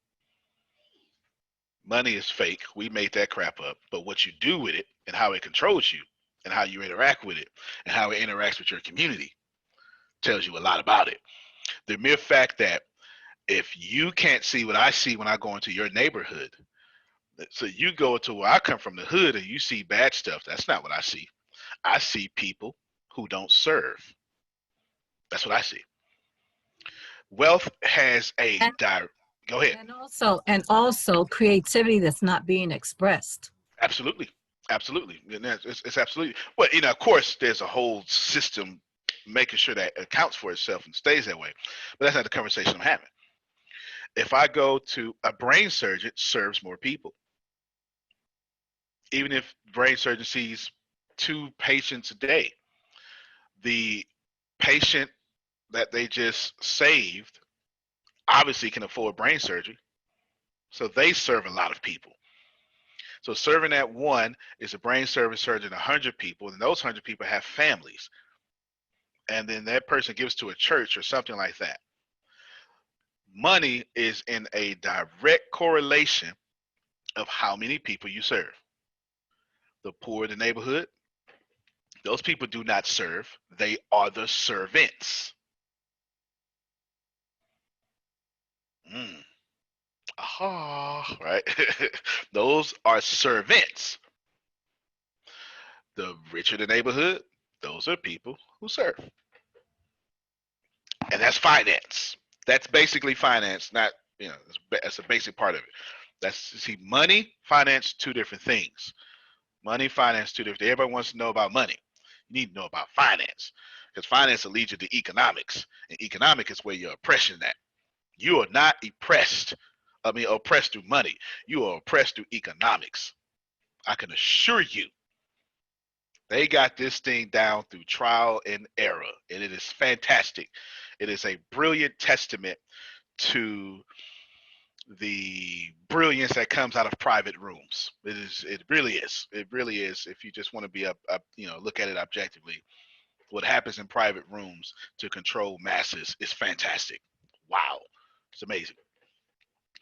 [SPEAKER 3] Money is fake. We made that crap up. But what you do with it and how it controls you and how you interact with it and how it interacts with your community tells you a lot about it. The mere fact that if you can't see what I see when I go into your neighborhood, so you go to where I come from, the hood, and you see bad stuff, that's not what I see. I see people who don't serve. That's what I see. Wealth has a direct, go ahead.
[SPEAKER 4] And also creativity that's not being expressed.
[SPEAKER 3] Absolutely. And it's absolutely, well, of course, there's a whole system making sure that it accounts for itself and stays that way. But that's not the conversation I'm having. If I go to a brain surgeon, serves more people. Even if brain surgeon sees 2 patients a day, the patient that they just saved obviously can afford brain surgery. So they serve a lot of people. So serving that one is a brain surgeon 100 people, and those 100 people have families. And then that person gives to a church or something like that. Money is in a direct correlation of how many people you serve. The poor in the neighborhood, those people do not serve. They are the servants. Aha, right? Those are servants. The richer the neighborhood, those are people who serve. And that's finance. That's basically finance, not, that's a basic part of it. See, money, finance, 2 different things. Money, finance, 2 different. Everybody wants to know about money. You need to know about finance, because finance will lead you to economics, and economic is where your oppression at. You are not oppressed through money. You are oppressed through economics. I can assure you, they got this thing down through trial and error, and it is fantastic. It is a brilliant testament to the brilliance that comes out of private rooms. It really is. It really is. If you just want to be look at it objectively, what happens in private rooms to control masses is fantastic. Wow, it's amazing.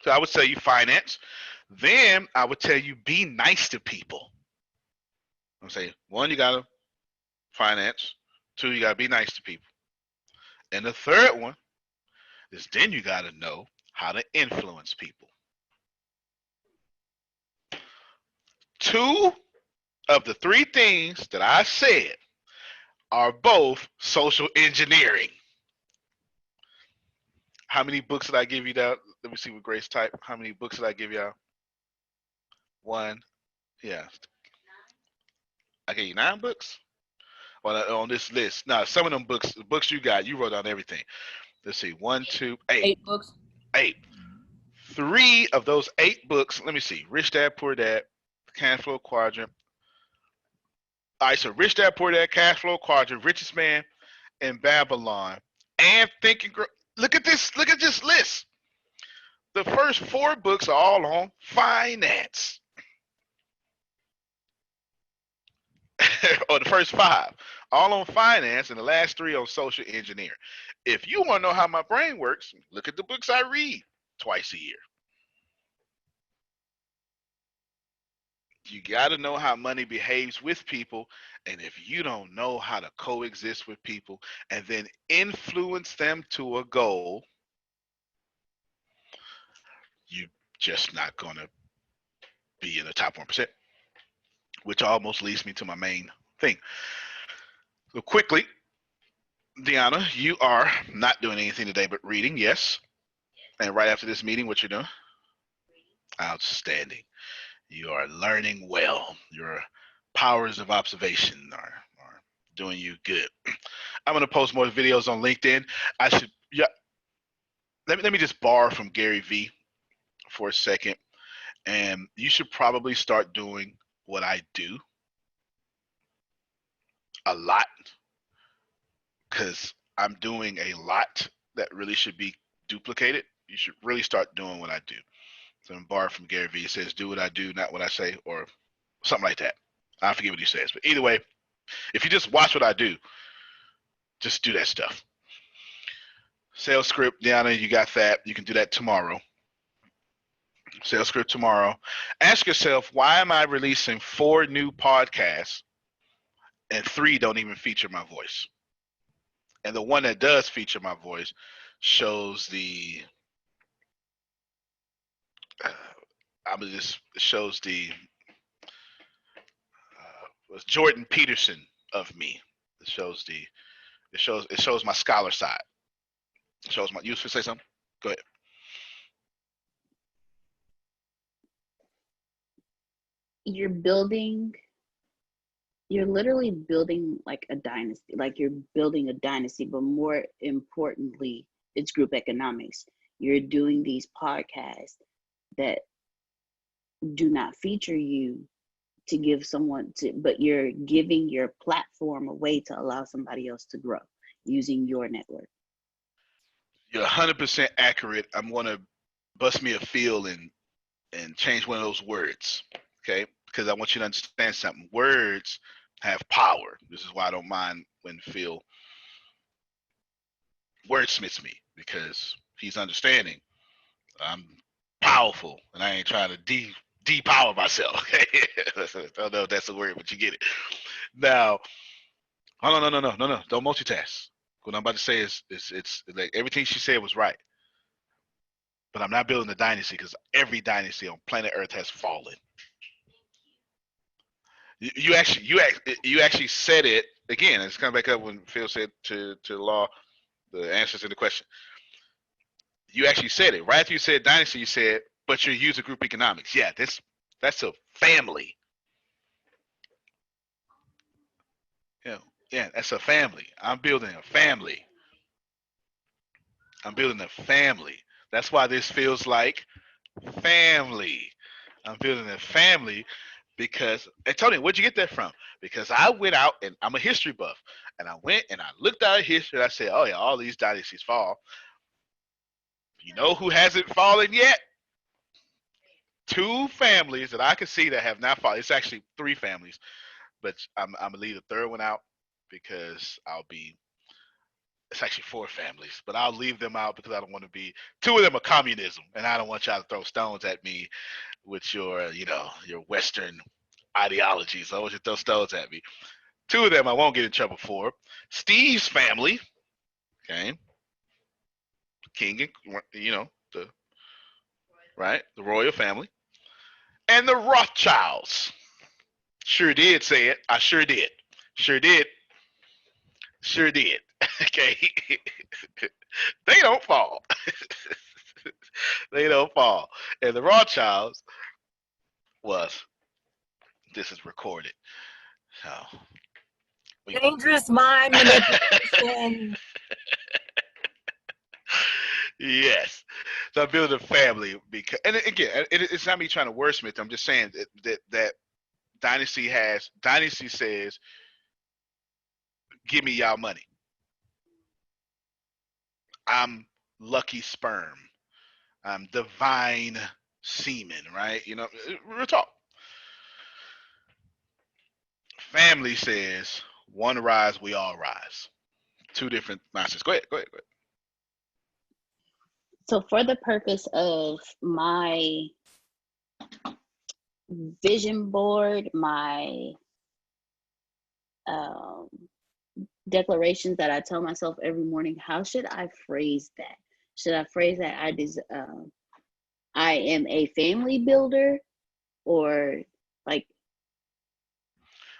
[SPEAKER 3] So I would tell you finance. Then I would tell you be nice to people. I'm saying 1, you gotta finance. 2, you gotta be nice to people. And the third one is then you gotta know how to influence people. 2 of the 3 things that I said are both social engineering. How many books did I give you that? Let me see what Grace typed. How many books did I give y'all? 1. Yeah. I gave you 9 books? On this list. Now, some of them books, the books you got, you wrote down everything. Let's see. 1, 2, 8.
[SPEAKER 6] 8 books.
[SPEAKER 3] 8. 3 of those 8 books, let me see. Rich Dad, Poor Dad, Cash Flow Quadrant. All right, so Rich Dad, Poor Dad, Cash Flow Quadrant, Richest Man in Babylon, and Think and Grow. Look at this list. The first 4 books are all on finance. Or the first 5, all on finance, and the last 3 on social engineering. If you want to know how my brain works, look at the books I read twice a year. You got to know how money behaves with people, and if you don't know how to coexist with people and then influence them to a goal, you're just not going to be in the top 1%, which almost leads me to my main thing. So quickly, Deanna, you are not doing anything today but reading, yes? And right after this meeting, what you're doing? Outstanding. You are learning well. Your powers of observation are doing you good. I'm going to post more videos on LinkedIn. Let me just borrow from Gary Vee for a second. And you should probably start doing what I do a lot, because I'm doing a lot that really should be duplicated. You should really start doing what I do. So I'm borrowed from Gary Vee. It says, do what I do, not what I say, or something like that. I forget what he says. But either way, if you just watch what I do, just do that stuff. Sales script, Deanna, you got that. You can do that tomorrow. Sales script tomorrow. Ask yourself, why am I releasing 4 new podcasts and 3 don't even feature my voice? And the one that does feature my voice shows the Jordan Peterson of me. It shows my scholar side. It shows my. You should say something. Go ahead.
[SPEAKER 1] You're building you're literally building like a dynasty. Like you're building a dynasty, but more importantly, it's group economics. You're doing these podcasts that do not feature you to give someone to, but you're giving your platform a way to allow somebody else to grow using your network.
[SPEAKER 3] You're 100% accurate. I'm going to bust me a feel and change one of those words, okay? Because I want you to understand something. Words have power. This is why I don't mind when Phil wordsmiths me, because he's understanding. I'm powerful, and I ain't trying to depower myself. Okay, I don't know if that's a word, but you get it. Now, oh no, don't multitask. What I'm about to say is it's like everything she said was right, but I'm not building a dynasty because every dynasty on planet Earth has fallen. You actually said it again. It's coming back up when Phil said to Law the answers to the question. You actually said it right after you said dynasty. You said, but you're user group economics. Yeah, that's a family. Yeah, that's a family. I'm building a family. That's why this feels like family. I'm building a family because, and Tony, where'd you get that from? Because I went out, and I'm a history buff, and I went and I looked at history, and I said, oh yeah, all these dynasties fall. You know who hasn't fallen yet? Two families that I can see that have not fallen. It's actually three families, but I'm gonna leave the third one out because it's actually four families, but I'll leave them out because I don't want to be. Two of them are communism, and I don't want y'all to throw stones at me with your Western ideologies. I want you to throw stones at me. Two of them I won't get in trouble for. Steve's family, okay, King, the royal family, and the Rothschilds. Sure did say it. I sure did. Sure did. Sure did. Okay. They don't fall. They don't fall. And the Rothschilds this is recorded. So
[SPEAKER 4] Dangerous mind manipulation.
[SPEAKER 3] Yes. So I'm building a family because, and again, it's not me trying to wordsmith. I'm just saying that Dynasty says, give me y'all money. I'm lucky sperm. I'm divine semen, right? Real talk. Family says, one rise, we all rise. Two different mindsets. Go ahead.
[SPEAKER 1] So for the purpose of my vision board, my declarations that I tell myself every morning, how should I phrase that? Should I phrase that I am a family builder, or like?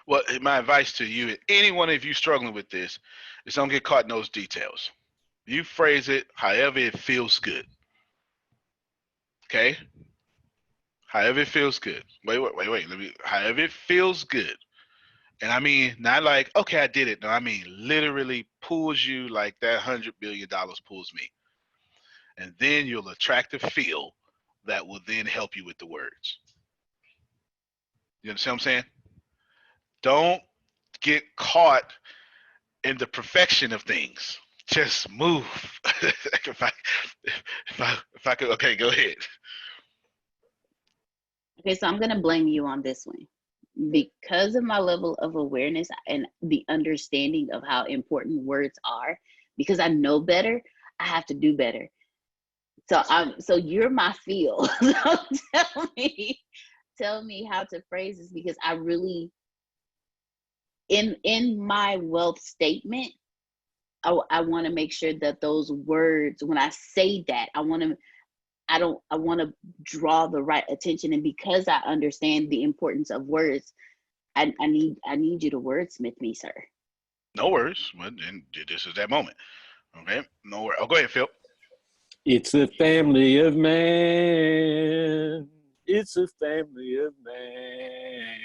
[SPEAKER 3] Well, my advice to you, any one of you struggling with this, is don't get caught in those details. You phrase it however it feels good. Okay? However it feels good. Wait. However it feels good. And I mean, not like, okay, I did it. No, I mean, literally pulls you like that $100 billion pulls me. And then you'll attract a feel that will then help you with the words. You understand what I'm saying? Don't get caught in the perfection of things. Just move. if I could, okay, go ahead.
[SPEAKER 1] Okay, so I'm gonna blame you on this one. Because of my level of awareness and the understanding of how important words are, because I know better, I have to do better. So you're my feel. So tell me how to phrase this, because I really, in my wealth statement, I want to make sure that those words, when I say that, I want to draw the right attention. And because I understand the importance of words, I need you to wordsmith me, sir.
[SPEAKER 3] No worries. Well, and this is that moment. Okay. No worries. Oh, go ahead, Phil.
[SPEAKER 5] It's a family of man. It's a family of man.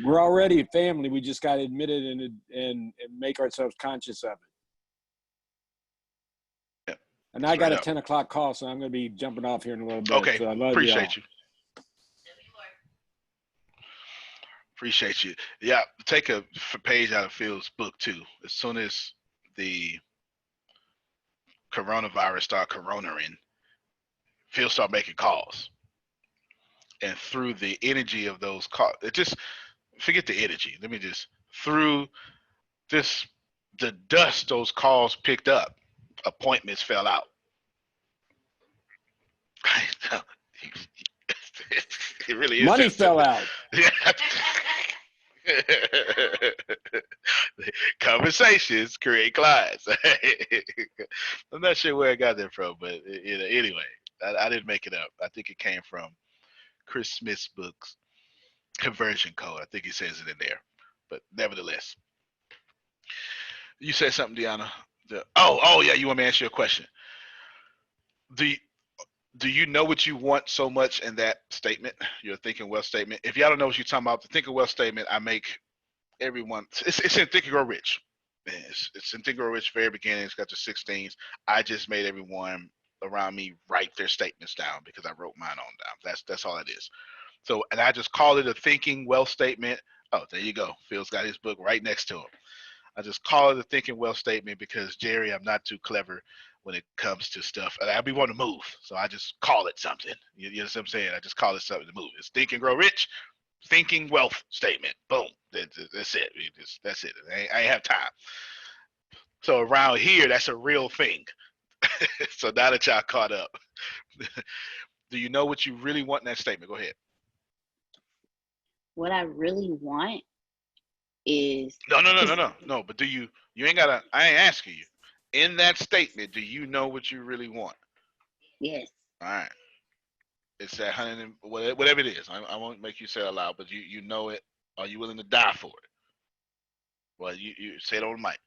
[SPEAKER 5] We're already a family. We just got to admit it and make ourselves conscious of it.
[SPEAKER 3] Yeah.
[SPEAKER 5] And I
[SPEAKER 3] Straight
[SPEAKER 5] got a
[SPEAKER 3] up.
[SPEAKER 5] 10 o'clock call, so I'm going to be jumping off here in a little bit.
[SPEAKER 3] Okay.
[SPEAKER 5] So I love
[SPEAKER 3] Appreciate
[SPEAKER 5] y'all.
[SPEAKER 3] you. Appreciate you. Yeah, take a page out of Phil's book too. As soon as the coronavirus start coronaring, Phil start making calls. And through the energy of those calls, it just forget the energy. Let me just through this the dust those calls picked up, appointments fell out. It really is
[SPEAKER 5] Money
[SPEAKER 3] that
[SPEAKER 5] fell
[SPEAKER 3] simple.
[SPEAKER 5] out.
[SPEAKER 3] Yeah. Conversations create clients. I'm not sure where I got that from, but anyway, I didn't make it up. I think it came from Chris Smith's book's Conversion Code. I think he says it in there. But nevertheless, you said something, Deanna. Oh yeah, you want me to answer your question? Do you know what you want so much in that statement, your thinking wealth statement? If y'all don't know what you're talking about, the thinking wealth statement, I make everyone, it's in Think and Grow Rich. It's in Think and Grow Rich, very beginning. It's got the 16s. I just made everyone around me write their statements down because I wrote mine on down. That's all it is. So, and I just call it a thinking wealth statement. Oh, there you go. Phil's got his book right next to him. I just call it a thinking wealth statement because, Jerry, I'm not too clever when it comes to stuff. I be wanting to move, so I just call it something. You know what I'm saying? I just call it something to move. It's Think and Grow Rich, thinking wealth statement. Boom. That's it. That's it. I ain't have time. So around here, that's a real thing. So now that y'all caught up, do you know what you really want in that statement? Go ahead.
[SPEAKER 1] What I really want is
[SPEAKER 3] No. But do you ain't gotta, I ain't asking you. In that statement, do you know what you really want?
[SPEAKER 1] Yes.
[SPEAKER 3] All right. It's that 100 and whatever it is. I won't make you say it aloud, but you know it. Are you willing to die for it? Well, you say it on the mic.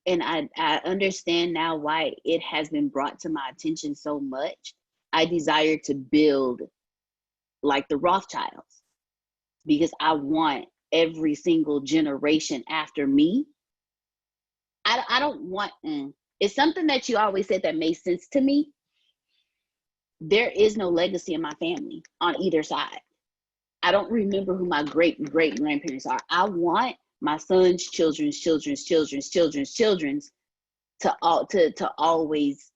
[SPEAKER 1] And I understand now why it has been brought to my attention so much. I desire to build like the Rothschilds because I want every single generation after me. I don't want, it's something that you always said that made sense to me. There is no legacy in my family on either side. I don't remember who my great grandparents are. I want my son's children's to always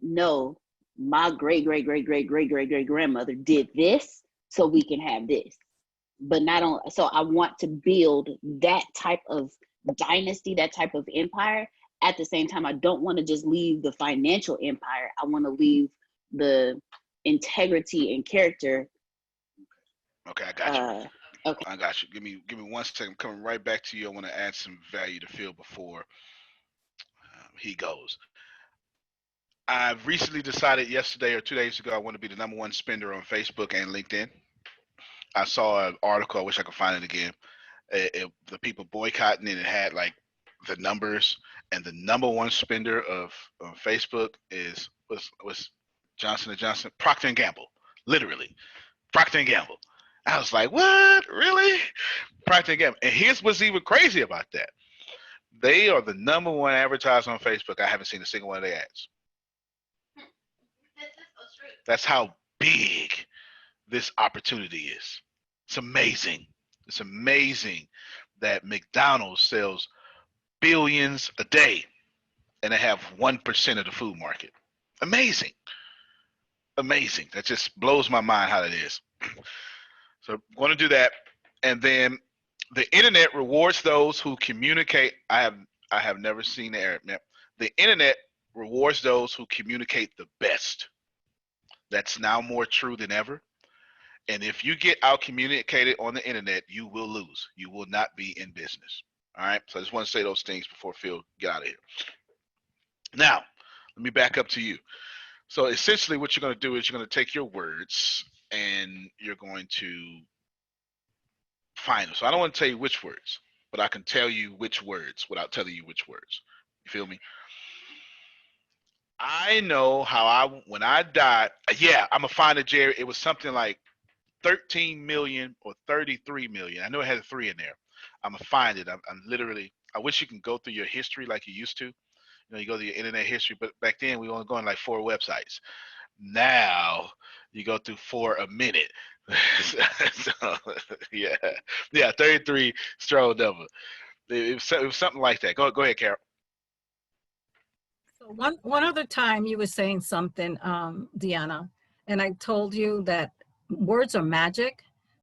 [SPEAKER 1] know my great grandmother did this so we can have this. But not on, so I want to build that type of dynasty, that type of empire. At the same time, I don't want to just leave the financial empire. I want to leave the integrity and character.
[SPEAKER 3] Okay, I got you.
[SPEAKER 1] Okay.
[SPEAKER 3] I got you. Give me 1 second. I'm coming right back to you. I want to add some value to Phil before he goes. I've recently decided yesterday or 2 days ago I want to be the #1 spender on Facebook and LinkedIn. I saw an article. I wish I could find it again. The people boycotting it, it had like the numbers, and the #1 spender of Facebook was Johnson & Johnson, Procter & Gamble, literally Procter & Gamble. I was like, what? Really? Procter & Gamble. And here's what's even crazy about that. They are the #1 advertiser on Facebook. I haven't seen a single one of their ads. That's how big this opportunity is. It's amazing. It's amazing that McDonald's sells billions a day and they have 1% of the food market. Amazing. Amazing. That just blows my mind how that is. So I'm going to do that. And then the internet rewards those who communicate. I have never seen the internet rewards those who communicate the best. That's now more true than ever. And if you get out communicated on the internet, you will lose. You will not be in business. All right. So I just want to say those things before Phil get out of here. Now, let me back up to you. So essentially what you're going to do is you're going to take your words and you're going to find them. So I don't want to tell you which words, but I can tell you which words without telling you which words. You feel me? I know how when I died, yeah, I'm gonna find it, Jerry. It was something like 13 million or 33 million. I know it had a 3 in there. I'm gonna find it. I'm literally, I wish you can go through your history like you used to. You know, you go to your internet history, but back then we only going like 4 websites. Now you go through 4 a minute. So, yeah, 33 stroll number. It was something like that. Go ahead, Carol.
[SPEAKER 4] So one other time you were saying something, Deanna, and I told you that words are magic.